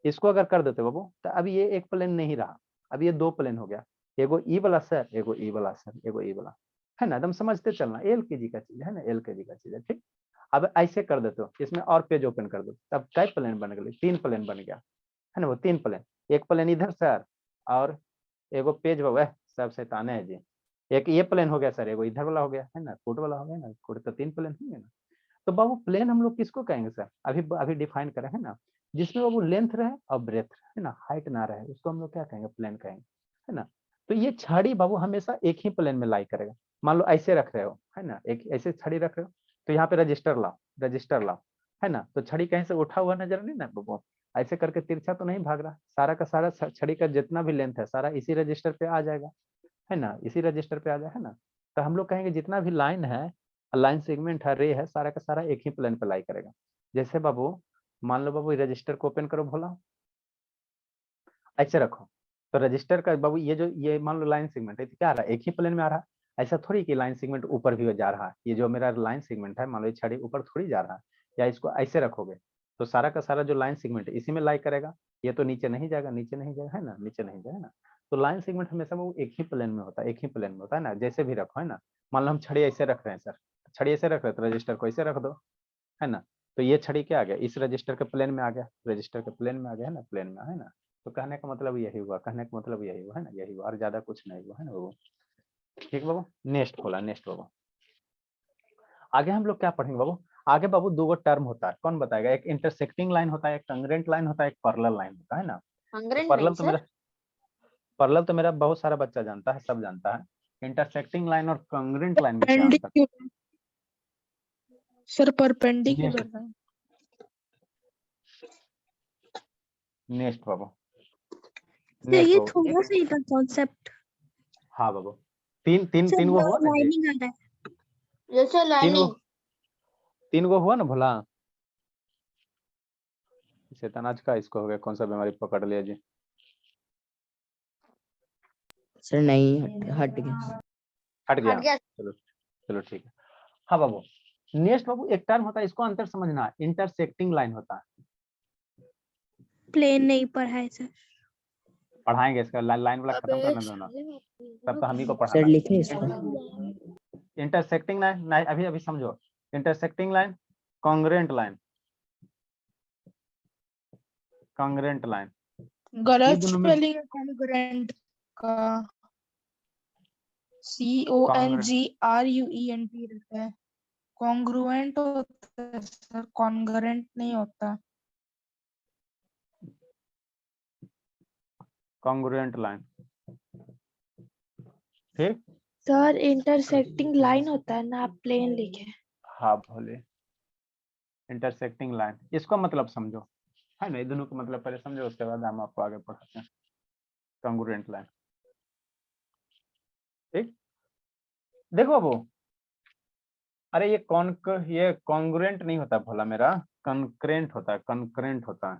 इसको अगर कर देते बाबू तो अब ये एक प्लेन नहीं रहा, अब ये दो प्लेन हो गया। एगो ई वाला सर, एगो ई वाला सर, एगो ई वाला, है ना। एकदम समझते चलना, एलकेजी का चीज है ना, एलकेजी का चीज है। ठीक, अब ऐसे कर देते हो, इसमें और पेज ओपन कर दो, तब कई प्लेन बन गए, तीन प्लेन बन गया, है ना वो तीन प्लेन। एक प्लेन इधर सर, और एगो पेज बाबू सब शैताने है जी। एक ये प्लेन हो गया सर, एगो इधर वाला हो गया, है ना, कोट वाला हो गया ना, कोट तो तीन प्लेन हो गया ना। तो बाबू प्लेन हम लोग किसको कहेंगे सर, अभी अभी डिफाइन करें, है ना। जिसमें बाबू लेंथ रहे और ब्रेथ, है ना, हाइट ना रहे, उसको हम लोग क्या कहेंगे, प्लेन कहेंगे, है ना। तो ये छड़ी बाबू हमेशा एक ही प्लेन में लाई करेगा। मान लो ऐसे रख रहे हो, है ना, एक ऐसे छड़ी रख रहे हो, तो यहाँ पे रजिस्टर लाओ, रजिस्टर लाओ, है ना। तो छड़ी कहीं से उठा हुआ नजर नहीं ना बाबू, ऐसे करके तिरछा तो नहीं भाग रहा, सारा का सारा छड़ी का जितना भी लेंथ है सारा इसी रजिस्टर पे आ जाएगा, है ना, इसी रजिस्टर पे आ जाए, है ना। तो हम लोग कहेंगे जितना भी लाइन है, लाइन सेगमेंट है, रे है, सारा का सारा एक ही प्लेन पे लाई करेगा। जैसे बाबू मान लो बाबू रजिस्टर को ओपन करो भोला, ऐसे रखो, तो रजिस्टर का बाबू ये मान लो लाइन सेगमेंट है, तो क्या आ रहा है, एक ही प्लेन में आ रहा है। ऐसा थोड़ी कि लाइन सेगमेंट ऊपर भी जा रहा है, ये जो मेरा लाइन सेगमेंट है मान लो ये छड़ी ऊपर थोड़ी जा रहा है, या इसको ऐसे रखोगे तो सारा का सारा जो लाइन सेगमेंट है इसी में लाई करेगा, ये तो नीचे नहीं जाएगा, नीचे नहीं जाएगा, है ना, नीचे नहीं जाएगा, है ना। तो लाइन सेगमेंट हमेशा वो एक ही प्लेन में होता है, एक ही प्लेन में होता है ना, जैसे भी रखो, है ना। मान लो हम छड़ी ऐसे रख रहे हैं सर, छड़ी ऐसे रख रहे हैं तो रजिस्टर को ऐसे रख दो, है ना। तो ये छड़ी क्या आ गया, इस रजिस्टर के प्लेन में आ गया, रजिस्टर के प्लेन में आ गया, है ना, प्लेन में, है ना। तो कहने का मतलब यही हुआ, कहने का मतलब यही हुआ, है ना, यही हुआ, और ज्यादा कुछ नहीं हुआ, है ना बाबू। ठीक बाबू, नेक्स्ट खोला, नेक्स्ट बाबू। आगे हम लोग क्या पढ़ेंगे बाबू, आगे बाबू दो टर्म होता है, कौन बताएगा, एक इंटरसेक्टिंग लाइन होता है, एक कंग्रेंट लाइन होता है, एक पैरेलल लाइन होता है ना। Congruent पैरेलल line, तो sir. मेरा पैरेलल तो मेरा बहुत सारा बच्चा जानता है, सब जानता है। इंटरसेक्टिंग लाइन और कंग्रेंट लाइन में क्या अंतर? परपेंडिकुलर सर, परपेंडिकुलर है। नेक्स्ट बाबू, सर नेक्स्ट ये बाबू, थोड़ा सा ही था कॉन्सेप्ट। हाँ बाबू, तीन तीन सर तीन वो हुआ ना जी, लाइनिंग आ रहा है। जैसे तीन वो lining. तीन वो हुआ ना भोला, शैतान आज का इसको हो गया, कौन सा बीमारी पकड़ लिया जी? सर नहीं हट गया। हट गया, हट गया. चलो चलो ठीक है। हाँ बाबू, नेक्स्ट बाबू एक टर्म होता है, इसको अंतर समझना है, इंटरसेक्टिंग लाइन होता है। प्लेन नहीं पढ़ा है सर। पढ़ाएंगे इसका, लाइन वाला खत्म करना दोनों, तब तो हम ही को सर पढ़ाना। लिखे इसको। इंटरसेक्टिंग लाइन, अभी अभी समझो, intersecting line, congruent line, congruent line, गलत दोनों में स्पेलिंग है कॉन्ग्रुएंट का, CONGRUENT रहता है, कॉन्ग्रुएंट होता है सर, कॉन्ग्रुएंट नहीं होता। कॉन्ग्रुएंट लाइन, ठीक। सर इंटरसेक्टिंग लाइन होता है ना, आप प्लेन लिखे। हाँ भोले, इंटरसेक्टिंग लाइन, इसको मतलब समझो, है ना, ये दोनों का मतलब पहले समझो, उसके बाद हम आपको आगे पढ़ाते हैं। कॉन्ग्रुएंट लाइन, ठीक। देखो बाबू, अरे ये कॉन्ग्रुएंट नहीं होता भोला मेरा, कंकरेंट होता है, कंकरेंट होता है।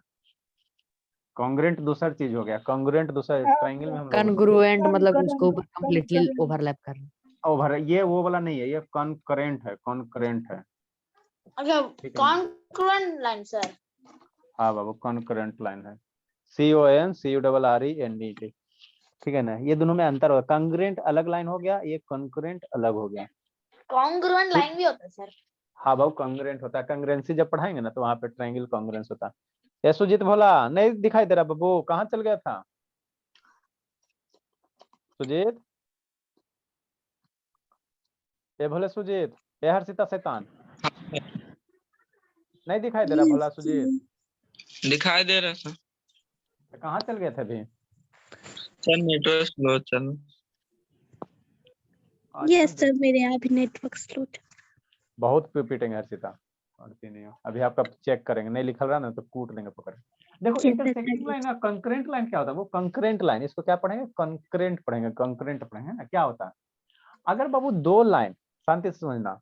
कॉन्ग्रुएंट दूसरा चीज हो गया, कॉन्ग्रुएंट दूसरा, ट्रायंगल में हम लोग कॉन्ग्रुएंट मतलब उसके ऊपर कंप्लीटली ओवरलैप कर रहा है। ओवर, ये वो वाला नहीं है, ये कॉन्करेंट है, कॉन्करेंट है। अच्छा, ठीक है, congruent line, sir. हाँ बाबू, कॉन्करेंट लाइन है, CONCURRENT, ठीक है ना। ये दोनों में अंतर होगा, कॉन्ग्रुएंट अलग लाइन हो गया, ये कॉन्करेंट अलग हो गया। Congruent line भी होता है, sir. हाँ बाबू, कॉन्ग्रुएंट होता है, कॉन्ग्रुएंसी जब पढ़ाएंगे ना तो वहां पे ट्रायंगल कॉन्ग्रुएंस होता है। ये सुजीत भोला नहीं दिखाई दे रहा बाबू, कहाँ चल गया था सुजीत? ये भोले सुजीत, ये हर्षिता शैतान, नहीं दिखाई दे रहा भोला सुजीत, दिखाई दे रहा सर। कहाँ चल गए थे अभी? सर नेटवर्क स्लो चल। यस सर, मेरे यहाँ भी नेटवर्क स्लो था। बहुत पीटेंगे हर्षिता, पढ़ती नहीं हो अभी, आपका चेक करेंगे, नहीं लिखल रहा ना तो कूट देंगे पकड़ के। देखो इंटरसेक्टिंग लाइन और कंकरेंट लाइन क्या होता है, वो कंकरेंट लाइन, इसको क्या पढ़ेंगे, कंकरेंट पढ़ेंगे, कंकरेंट पढ़ेंगे ना। क्या होता है, अगर बाबू दो लाइन, शांति से समझना,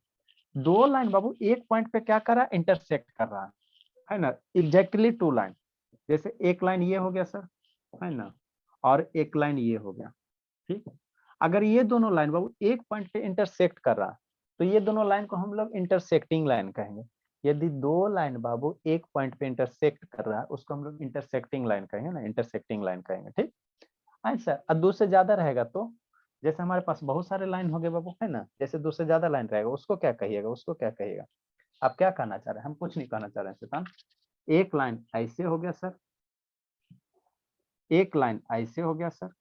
दो लाइन बाबू एक पॉइंट पे क्या कर रहा है, इंटरसेक्ट कर रहा है ना, एग्जैक्टली टू लाइन, जैसे एक लाइन ये हो गया सर, है ना, और एक लाइन ये हो गया, ठीक। अगर ये दोनों लाइन बाबू एक पॉइंट पे इंटरसेक्ट कर रहा है तो ये दोनों लाइन को हम लोग इंटरसेक्टिंग लाइन कहेंगे। यदि दो लाइन बाबू एक पॉइंट पे इंटरसेक्ट कर रहा है उसको हम लोग इंटरसेक्टिंग लाइन कहेंगे ना, इंटरसेक्टिंग लाइन कहेंगे, ठीक। ऐसा और दो से ज्यादा रहेगा तो, जैसे हमारे पास बहुत सारे लाइन हो गए बाबू, है ना, जैसे दो से ज्यादा लाइन रहेगा उसको क्या कहिएगा, उसको क्या कहिएगा? आप क्या कहना चाह रहे हैं? हम कुछ नहीं कहना चाह रहे हैं शैतान। एक लाइन ऐसे हो गया सर, एक लाइन ऐसे हो गया सर,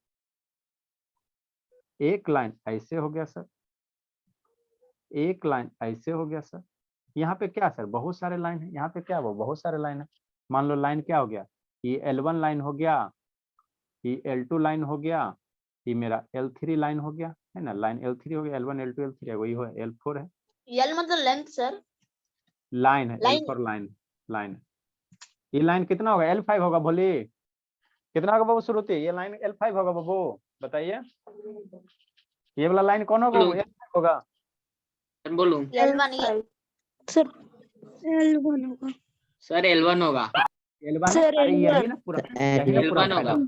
एक लाइन ऐसे हो गया सर, एक लाइन ऐसे हो गया सर। यहाँ पे क्या सर, बहुत सारे लाइन है, यहाँ पे क्या वो बहुत सारे लाइन है। मान लो लाइन क्या हो गया, ये L1 लाइन हो गया, ये L2 लाइन हो गया, ये मेरा L3 लाइन हो गया, है ना, लाइन L3 हो गया, L1 L2 L3 है, वही हो L4 है, L मतलब length, sir. लाइन है, Line. L4 लाइन, लाइन, ये लाइन कितना होगा, L5 होगा, बोली कितना होगा बाबू श्रुति, ये लाइन L5 होगा बाबू, बताइए ये वाला लाइन कौन होगा, L5 होगा। सर बोलूं? L1 सर L1 होगा। सर L1 होगा। L1 सर, अरे यही L1 ना पूरा, यही ना पूरा L1 फायदा। होगा।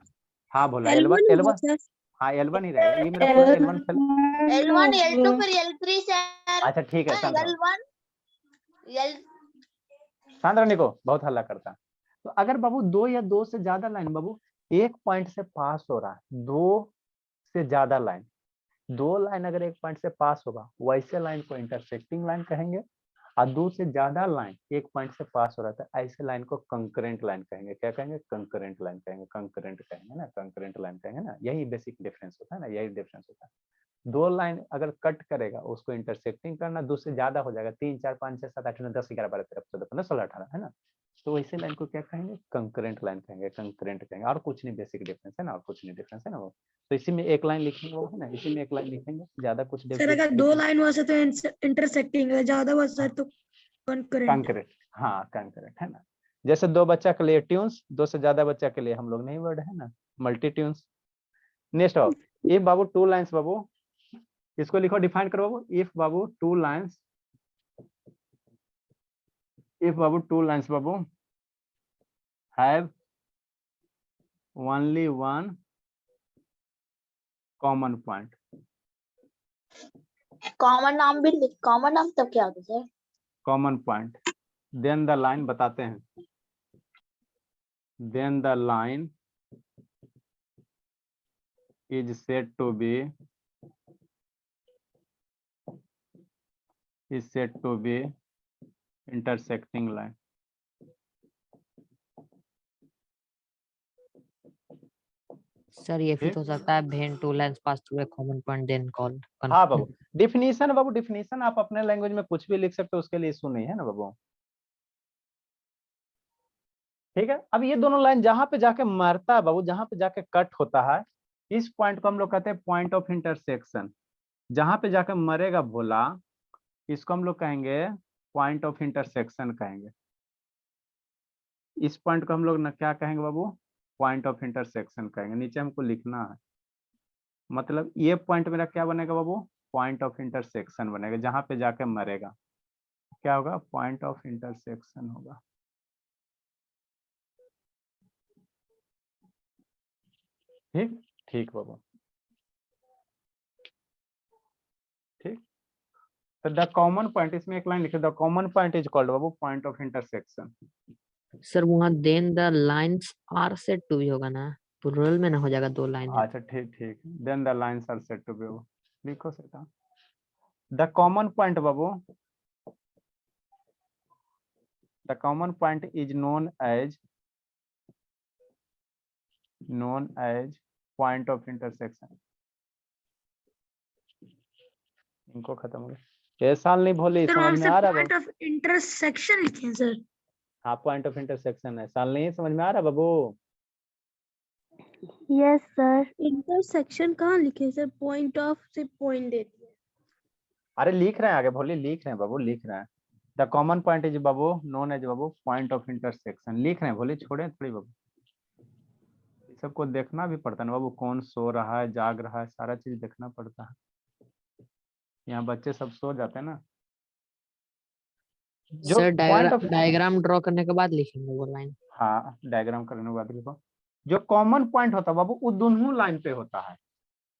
हाँ बोला L1 L1 होगा L1 सर। हाँ L1 ही रहेगा, ये मेरा पूरा L1 फेल। L1 L2 फिर L3 सर। अच्छा ठीक है, शांत रहो, L1 L शांत रहने को, बहुत हल्ला करता है। तो अगर बाबू दो या दो से ज्यादा लाइन बाबू एक पॉइंट से पास हो रहा है, दो से ज्यादा लाइन, दो लाइन अगर एक पॉइंट से पास होगा वैसे लाइन को इंटरसेक्टिंग लाइन कहेंगे, और दो से ज्यादा लाइन एक पॉइंट से पास हो रहा था ऐसे लाइन को कंकरेंट लाइन कहेंगे। क्या कहेंगे, कंकरेंट लाइन कहेंगे, कंकरेंट कहेंगे ना, कंकरेंट लाइन कहेंगे ना, यही बेसिक डिफरेंस होता है ना, यही डिफरेंस होता है। दो लाइन अगर कट करेगा उसको इंटरसेक्टिंग करना, दो से ज्यादा हो जाएगा, 3 4 5 6 7 8 9 10 11 12 13 14 15 16 18 है ना, तो वैसे लाइन को क्या कहेंगे, कंकरेंट लाइन कहेंगे, कंकरेंट कहेंगे, और कुछ नहीं, बेसिक डिफरेंस है ना, और कुछ नहीं डिफरेंस है ना वो। तो इसी में एक लाइन लिखेंगे वो है ना, इसी में एक लाइन लिखेंगे, ज्यादा कुछ सर अगर दो लाइन वैसे तो इंटरसेक्टिंग है, ज्यादा वैसे तो कंकरेंट। कंकरेंट, हाँ कंकरेंट है ना। जैसे दो बच्चा के लिए ट्यून्स, दो से ज्यादा बच्चा के लिए हम लोग नहीं वर्ड है ना, मल्टी ट्यून्स। नेक्स्ट आओ, इफ बाबू टू लाइंस बाबू, इसको लिखो, डिफाइन करो बाबू, इफ बाबू टू लाइंस, इफ बाबू टू लाइंस बाबू have only one common point, common नाम भी कॉमन नाम तब क्या होता है sir? Common point, then the line बताते हैं, then the line is said to be intersecting line। Sir ये फिट हो सकता है when two lines pass through a common point then called हाँ बाबू, डिफिनीशन बाबू, डिफिनीशन आप अपने लैंग्वेज में कुछ भी लिख सकते हो, उसके लिए इशू नहीं है ना बाबू, ठीक है। अब ये दोनों लाइन जहां पे जाके मरता है बाबू, जहां पे जाके कट होता है, इस पॉइंट को हम लोग कहते हैं पॉइंट ऑफ इंटरसेक्शन। जहां पे जाके मरेगा भोला, इसको हम लोग कहेंगे पॉइंट ऑफ इंटरसेक्शन कहेंगे। इस पॉइंट को हम लोग ना क्या कहेंगे बाबू, पॉइंट ऑफ इंटरसेक्शन कहेंगे। नीचे हमको लिखना है, मतलब ये पॉइंट मेरा क्या बनेगा बाबू, पॉइंट ऑफ इंटरसेक्शन बनेगा, जहां पे जाके मरेगा क्या होगा, पॉइंट ऑफ इंटरसेक्शन होगा। ठीक ठीक बाबू, ठीक। तो द कॉमन पॉइंट, इसमें एक लाइन लिखे, the common point is called Babu point of intersection. Sir वहाँ then the lines are said to be होगा ना, प्लूरल में ना हो जाएगा, दो लाइन है। अच्छा ठीक ठीक, then the lines are said to be, लिखो सेटा। द कॉमन पॉइंट बाबू, the common point is known as point of intersection. इनको खत्म हो गया, ये साल नहीं भोली, समझ में आ रहा है पॉइंट ऑफ इंटरसेक्शन लिखे हैं सर। हाँ पॉइंट ऑफ इंटरसेक्शन है, साल नहीं समझ में आ रहा बाबू। Yes sir. इंटरसेक्शन कहाँ लिखे सर, पॉइंट ऑफ से पॉइंट देती है। अरे लिख रहे हैं आगे भोली, लिख रहे हैं बाबू, लिख रहे हैं। द कॉमन पॉइंट इज बाबू नोन एज बाबू पॉइंट ऑफ इंटरसेक्शन, लिख रहे हैं भोली, छोड़े थोड़ी बाबू, सबको देखना भी पड़ता है ना बाबू, कौन सो रहा है जाग रहा है, सारा चीज देखना पड़ता है। यहाँ बच्चे सब सो जाते हैं ना। जो sir point of, diagram draw करने के बाद लिखेंगे वो लाइन। हाँ डायग्राम करने के बाद लिखो। जो कॉमन पॉइंट होता है बाबू वो दोनों लाइन पे होता है।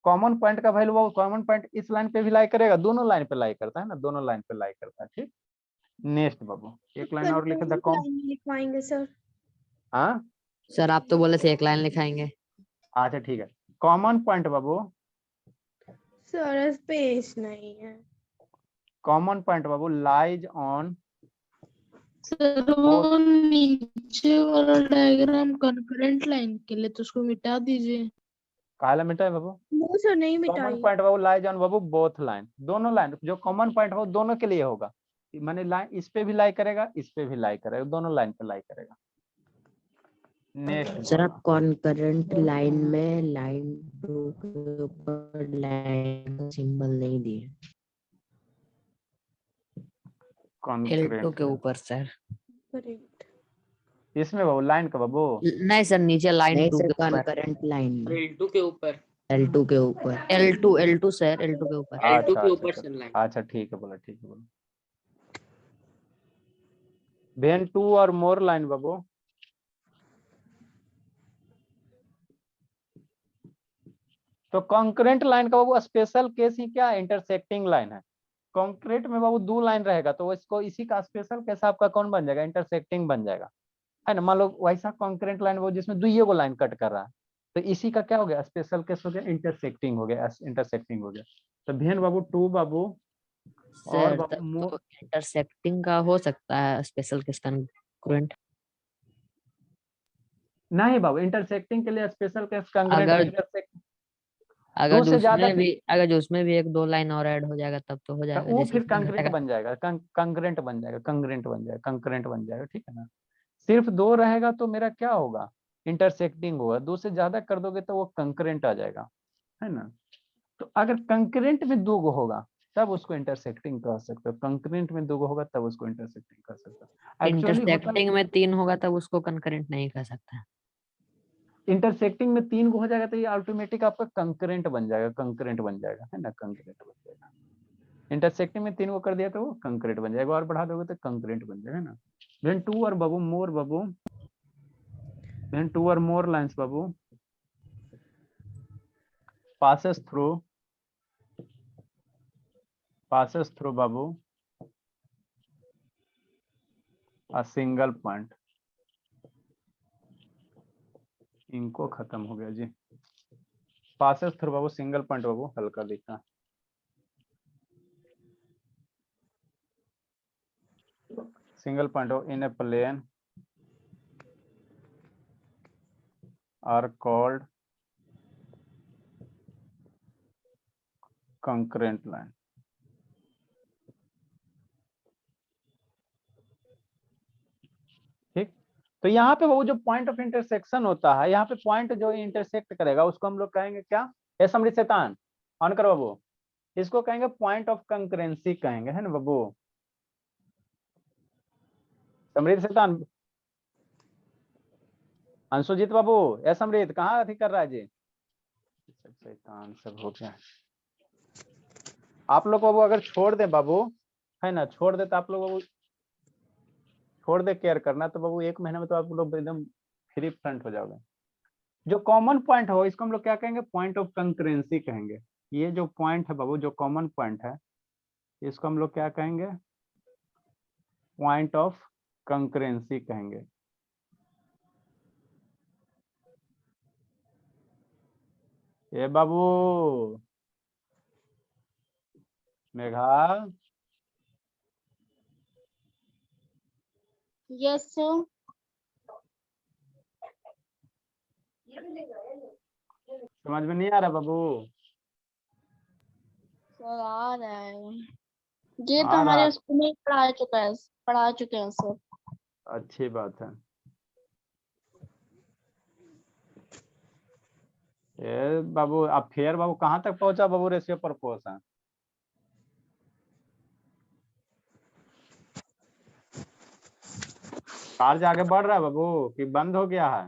कॉमन पॉइंट का वैल्यू बाबू, कॉमन पॉइंट इस लाइन पे भी लाई करेगा, दोनों लाइन पे लाई करता है ना, दोनों लाइन पे लाई करता है, ठीक। नेक्स्ट बाबू एक लाइन और लिखे, द कॉम, लिखवाएंगे सर। हाँ सर आप तो बोले थे एक लाइन लिखाएंगे। अच्छा ठीक है, कॉमन पॉइंट बाबू, सर स्पेस नहीं है common point Babu lies on, sir वो नीचे वाला डायग्राम कंकरेंट लाइन के लिए, तो उसको मिटा दीजिए। काला मिटा है बाबू। वो सर नहीं कॉमन मिटाई। Point Babu lies on Babu both line, दोनों लाइन, जो कॉमन पॉइंट हो दोनों के लिए होगा, माने लाइन इस पे भी लाई करेगा, इस पे भी लाई करेगा, दोनों लाइन पे लाई करेगा। नेक्स्ट सर आप कॉन्करेंट लाइन में लाइन 2 के ऊपर लाइन का सिंबल नहीं दिए, L2 के ऊपर सर। करेक्ट। इसमें बाबू लाइन का बाबू नहीं सर, नीचे लाइन नहीं 2 सर, के ऊपर। कनकरेंट लाइन में L2 के ऊपर, L2 के ऊपर। L2 सर, L2 के ऊपर। L2 अच्छा के ऊपर अच्छा सर लाइन। अच्छा ठीक है बोला, ठीक है बोला। वेन 2 और मोर लाइन बाबू, तो कॉन्करेंट लाइन का बाबू स्पेशल केस ही क्या है, इंटरसेक्टिंग लाइन है। कॉन्क्रीट में बाबू 2 लाइन रहेगा तो इसको इसी का स्पेशल केस आपका कौन बन जाएगा, इंटरसेक्टिंग बन जाएगा, है ना। मान लो वैसा कॉन्करेंट लाइन वो जिसमें दुइये को लाइन कट कर रहा है, तो इसी का क्या हो गया, स्पेशल केस हो गया, इंटरसेक्टिंग हो गया, इंटरसेक्टिंग हो गया। तो भेन बाबू 2 बाबू और सर बाबू तब तो इंटरसेक्टिंग का हो सकता है स्पेशल केस कॉन्करेंट। नहीं बाबू, इंटरसेक्टिंग के लिए स्पेशल केस अगर कॉन्करेंट अगर से ज्यादा उसमें भी 1-2 लाइन और ऐड हो जाएगा तब तो हो जाएगा। वो जैसे फिर इसमें कंक्रीट घटेगा। बन जाएगा, कंकरेंट बन जाएगा, कंकरेंट बन जाएगा, कंकरेंट बन जाएगा, ठीक है ना। सिर्फ 2 रहेगा तो मेरा क्या होगा, इंटरसेक्टिंग होगा। 2 से ज्यादा कर दोगे तो वो कंकरेंट आ जाएगा, है ना। तो अगर कंकरेंट में 2 गो होगा तब उसको इंटरसेक्टिंग कह सकते हो, कंकरेंट में 2 गो होगा तब उसको इंटरसेक्टिंग कह सकते हो। एक्चुअली होता इंटरसेक्टिंग में 3 होगा तब उसको कंकरेंट नहीं कह सकता। इंटरसेक्टिंग में 3 गो हो जाएगा तो ये ऑटोमेटिक आपका कंकरेंट बन जाएगा, कंकरेंट बन जाएगा, है ना, कंकरेंट बन जाएगा। इंटरसेक्टिंग में 3 को कर दिया तो वो कंक्रीट बन जाएगा, और बढ़ा दोगे तो कंक्रीट बन जाएगा ना। देन 2 और बाबू मोर बाबू, देन 2 और मोर लाइंस बाबू passes through बाबू a single point। इनको खत्म हो गया जी। passes through बाबू सिंगल पॉइंट बाबू, हल्का लिखा, single point in a plane are called concurrent line। ठीक, तो यहाँ पे वो जो पॉइंट ऑफ इंटरसेक्शन होता है, यहाँ पे पॉइंट जो इंटरसेक्ट करेगा उसको हम लोग कहेंगे क्या, ए समृद्ध शैतान ऑन करो बाबू, इसको कहेंगे पॉइंट ऑफ कंकरेंसी कहेंगे, है ना बाबू। समृद्ध शैतान, अंशुजीत बाबू, ए समृद्ध कहाँ अथी कर रहा है जी, शैतान सब हो गया। आप लोग बाबू अगर छोड़ दे बाबू, है ना, छोड़ दे तो आप लोग बाबू छोड़ दे केयर करना, तो बाबू 1 महीने में तो आप लोग एकदम फ्री फ्रंट हो जाओगे। जो कॉमन पॉइंट हो इसको हम लोग क्या कहेंगे, पॉइंट ऑफ कंकरेंसी कहेंगे। ये जो पॉइंट है बाबू, जो कॉमन पॉइंट है, इसको हम लोग क्या कहेंगे, पॉइंट ऑफ कंकरेंसी कहेंगे। ये बाबू मेघा, Yes, sir. समझ में नहीं आ रहा बाबू, सर आ रहा है, ये तो आ रहा हमारे स्कूल में पढ़ा चुके हैं सर। अच्छी बात है। ये बाबू अब फिर बाबू कहाँ तक पहुंचा बाबू, रेशियो प्रपोर्शन, चार्ज आगे बढ़ रहा है बाबू कि बंद हो गया है।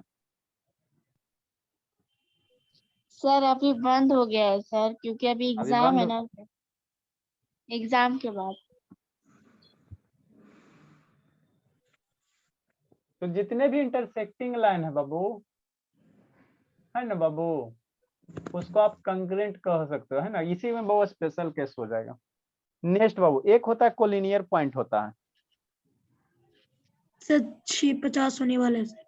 सर अभी बंद हो गया है सर, क्योंकि अभी एग्जाम है बंद ना, एग्जाम के बाद। तो जितने भी इंटरसेक्टिंग लाइन है बाबू, है ना बाबू, उसको आप कंकरेंट कह सकते हो, है ना, इसी में बहुत स्पेशल केस हो जाएगा। नेक्स्ट बाबू, एक होता है कोलिनियर पॉइंट होता है, सर 650 होने वाले हैं सर।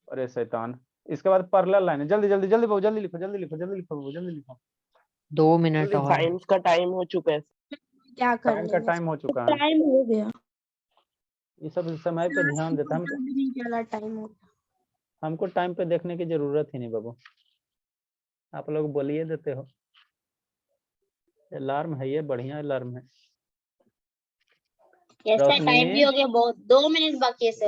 अरे शैतान, इसके बाद पैरेलल लाइन है, जल्दी जल्दी जल्दी बाबू, जल्दी लिखो जल्दी लिखो जल्दी लिखो बाबू, जल्दी लिखो। 2 मिनट और। साइंस का टाइम हो चुका है। क्या कर टाइम का टाइम हो चुका है, टाइम हो गया, ये सब समय पे ध्यान देता है, पता भी नहीं चला टाइम हो गया। हमको टाइम पे देखने की जरूरत ही नहीं बाबू, आप लोग बोलिए देते हो। अलार्म है, ये बढ़िया अलार्म है। यस सर, टाइम भी हो गया, बहुत 2 मिनट बाकी है सर।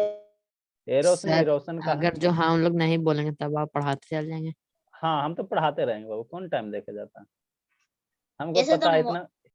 ये रोशनी, सर रोशन का है। अगर जो हम लोग नहीं बोलेंगे तब आप पढ़ाते चल जाएंगे। हाँ हम तो पढ़ाते रहेंगे बाबू, कौन टाइम देके जाता है, हमको जैसे पता है तो इतना